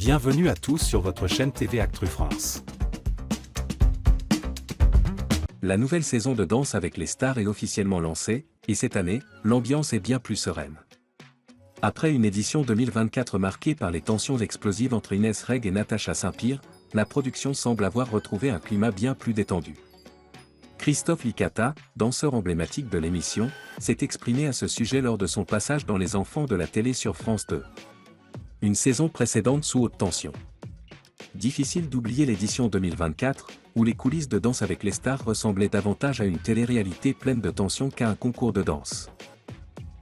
Bienvenue à tous sur votre chaîne TV Actu France. La nouvelle saison de Danse avec les stars est officiellement lancée, et cette année, l'ambiance est bien plus sereine. Après une édition 2024 marquée par les tensions explosives entre Inès Reg et Natacha Saint-Pierre, la production semble avoir retrouvé un climat bien plus détendu. Christophe Licata, danseur emblématique de l'émission, s'est exprimé à ce sujet lors de son passage dans Les Enfants de la télé sur France 2. Une saison précédente sous haute tension. Difficile d'oublier l'édition 2024, où les coulisses de Danse avec les stars ressemblaient davantage à une télé-réalité pleine de tension qu'à un concours de danse.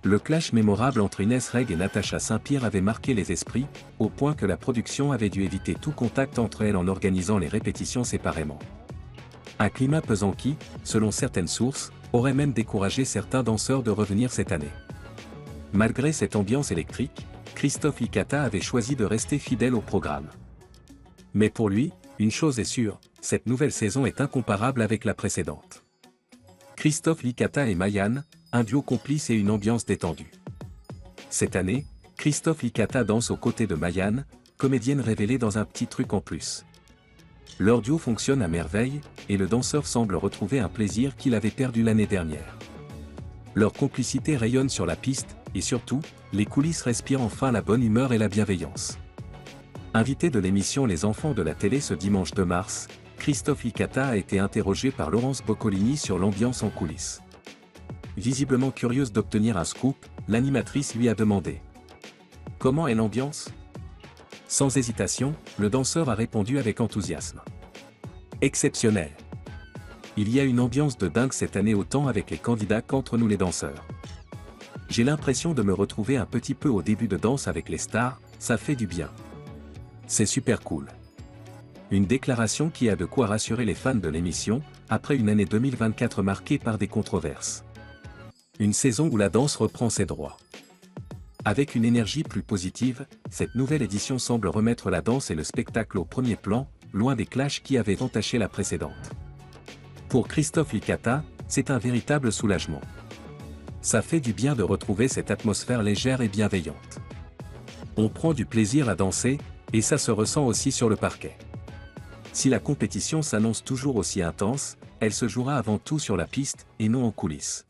Le clash mémorable entre Inès Reg et Natacha Saint-Pierre avait marqué les esprits, au point que la production avait dû éviter tout contact entre elles en organisant les répétitions séparément. Un climat pesant qui, selon certaines sources, aurait même découragé certains danseurs de revenir cette année. Malgré cette ambiance électrique, Christophe Licata avait choisi de rester fidèle au programme. Mais pour lui, une chose est sûre, cette nouvelle saison est incomparable avec la précédente. Christophe Licata et Mayan, un duo complice et une ambiance détendue. Cette année, Christophe Licata danse aux côtés de Mayan, comédienne révélée dans un petit truc en plus. Leur duo fonctionne à merveille, et le danseur semble retrouver un plaisir qu'il avait perdu l'année dernière. Leur complicité rayonne sur la piste, et surtout, les coulisses respirent enfin la bonne humeur et la bienveillance. Invité de l'émission Les Enfants de la télé ce dimanche 2 mars, Christophe Licata a été interrogé par Laurence Boccolini sur l'ambiance en coulisses. Visiblement curieuse d'obtenir un scoop, l'animatrice lui a demandé « Comment est l'ambiance ?» Sans hésitation, le danseur a répondu avec enthousiasme. « Exceptionnel. Il y a une ambiance de dingue cette année autant avec les candidats qu'entre nous les danseurs. J'ai l'impression de me retrouver un petit peu au début de Danse avec les stars, ça fait du bien. C'est super cool. » Une déclaration qui a de quoi rassurer les fans de l'émission, après une année 2024 marquée par des controverses. Une saison où la danse reprend ses droits. Avec une énergie plus positive, cette nouvelle édition semble remettre la danse et le spectacle au premier plan, loin des clashs qui avaient entaché la précédente. Pour Christophe Licata, c'est un véritable soulagement. Ça fait du bien de retrouver cette atmosphère légère et bienveillante. On prend du plaisir à danser, et ça se ressent aussi sur le parquet. Si la compétition s'annonce toujours aussi intense, elle se jouera avant tout sur la piste et non en coulisses.